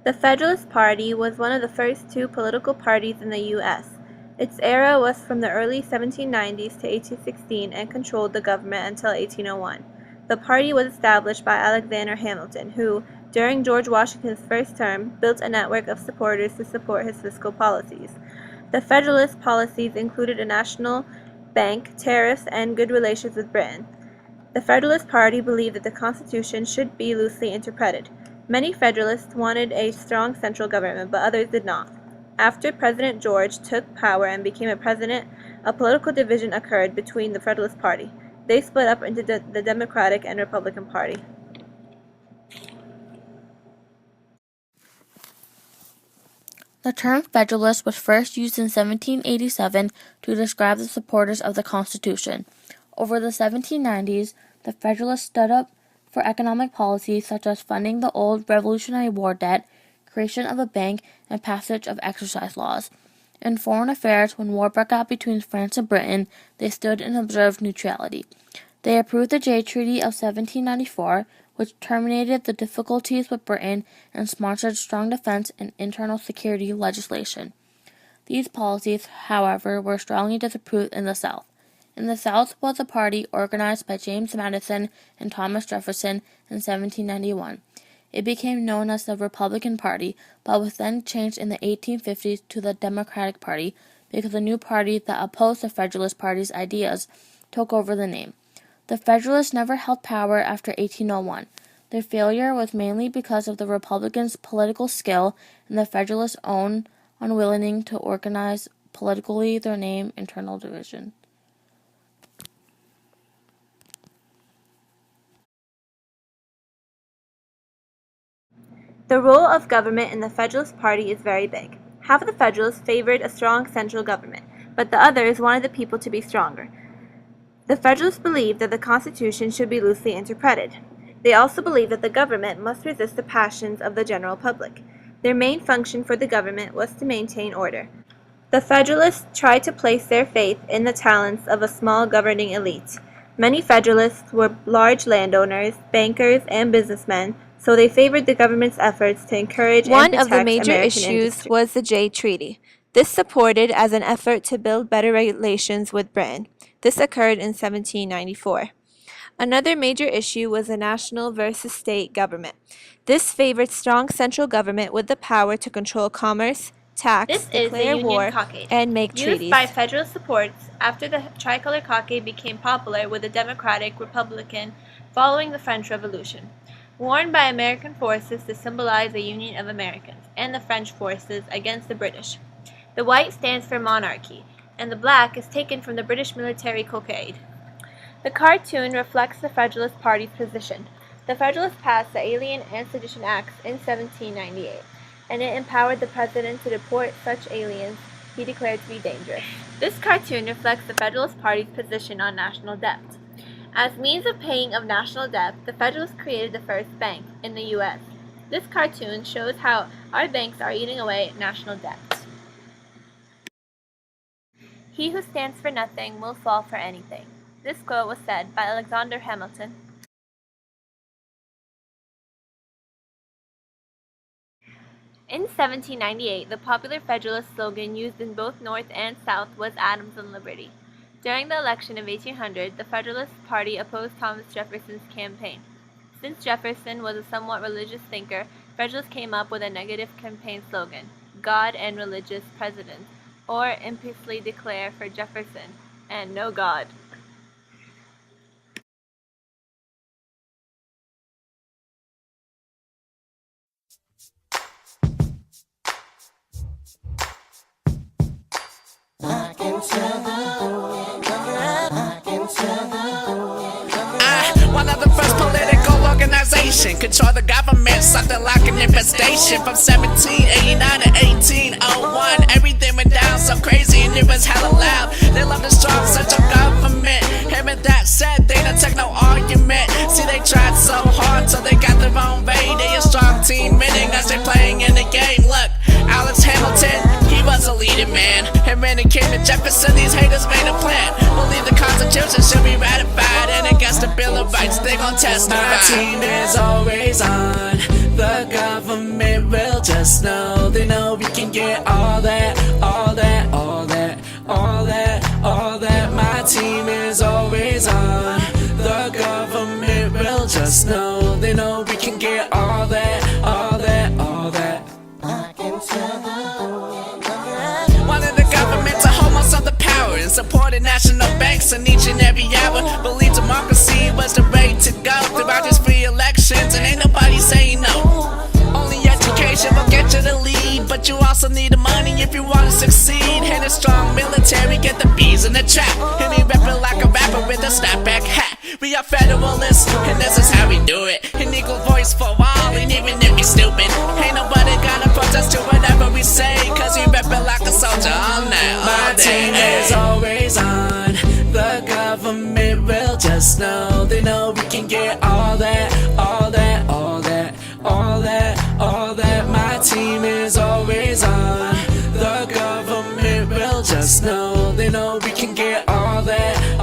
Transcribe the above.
The Federalist Party was one of the first two political parties in the U.S. Its era was from the early 1790s to 1816 and controlled the government until 1801. The party was established by Alexander Hamilton, who, during George Washington's first term, built a network of supporters to support his fiscal policies. The Federalist policies included a national bank, tariffs, and good relations with Britain. The Federalist Party believed that the Constitution should be loosely interpreted. Many Federalists wanted a strong central government, but others did not. After President George took power and became president, a political division occurred between the Federalist Party. They split up into the Democratic and Republican Party. The term Federalist was first used in 1787 to describe the supporters of the Constitution. Over the 1790s, the Federalists stood up for economic policies such as funding the old Revolutionary War debt, creation of a bank, and passage of exercise laws. In foreign affairs, when war broke out between France and Britain, they stood and observed neutrality. They approved the Jay Treaty of 1794, which terminated the difficulties with Britain and sponsored strong defense and internal security legislation. These policies, however, were strongly disapproved in the South. In the South was a party organized by James Madison and Thomas Jefferson in 1791. It became known as the Republican Party, but was then changed in the 1850s to the Democratic Party because a new party that opposed the Federalist Party's ideas took over the name. The Federalists never held power after 1801. Their failure was mainly because of the Republicans' political skill and the Federalists' own unwillingness to organize politically their name internal division. The role of government in the Federalist Party is very big. Half of the Federalists favored a strong central government, but the others wanted the people to be stronger. The Federalists believed that the Constitution should be loosely interpreted. They also believed that the government must resist the passions of the general public. Their main function for the government was to maintain order. The Federalists tried to place their faith in the talents of a small governing elite. Many Federalists were large landowners, bankers, and businessmen, so they favored the government's efforts to encourage and protect One of the major American issues industry. was the Jay Treaty. This supported as an effort to build better relations with Britain. This occurred in 1794. Another major issue was the national versus state government. This favored strong central government with the power to control commerce, tax, declare war, and make treaties. Used by Federalist supports after the tricolor cockade became popular with the Democratic Republican following the French Revolution. Worn by American forces to symbolize the Union of Americans and the French forces against the British. The white stands for monarchy, and the black is taken from the British military cockade. The cartoon reflects the Federalist Party's position. The Federalists passed the Alien and Sedition Acts in 1798, and it empowered the president to deport such aliens he declared to be dangerous. This cartoon reflects the Federalist Party's position on national debt. As means of paying of national debt, the Federalists created the first bank in the U.S. This cartoon shows how our banks are eating away at national debt. He who stands for nothing will fall for anything. This quote was said by Alexander Hamilton. In 1798, the popular Federalist slogan used in both North and South was Adams and Liberty. During the election of 1800, the Federalist Party opposed Thomas Jefferson's campaign. Since Jefferson was a somewhat religious thinker, Federalists came up with a negative campaign slogan, God and Religious President, or impiously declare for Jefferson, and no God. One of the first political organization, control the government, something like an infestation. From 1789 to 1801, everything went down so crazy and it was hella loud. They loved a strong central government. Hearing that said, they don't take no argument. See, they tried so hard till they got their own way. They a strong team winning as they playing in the game. Look, Alex Hamilton, he was a leading man. And when it came to Jefferson, these haters made a plan. Believe the Constitution should be ratified, and against the Bill of Rights, they gon' testify. My team is always on. The government will just know. They know we can get all that, all that, all that, all that, all that. My team is always on. The government will just know. They know we can get all that, all that, all that. Wanted the government to hold most of the power and supported national banks in each and every hour. Believed democracy was the way to go throughout these free elections, and ain't nobody saying no. Only education will get you the lead, but you also need the money if you want to succeed. And a strong military, get the bees in the trap. And me rapping like a rapper with a snapback hat. We are federalists, and this is how we do it. An equal voice for all, and even if you're stupid, ain't nobody gonna protest to whatever we say, cause we rapping like a soldier all night, all day. My team is always on. The government will just know. They know we can get all that, all that, all that, all that, all that. My team is always on. The government will just know. They know we can get all that,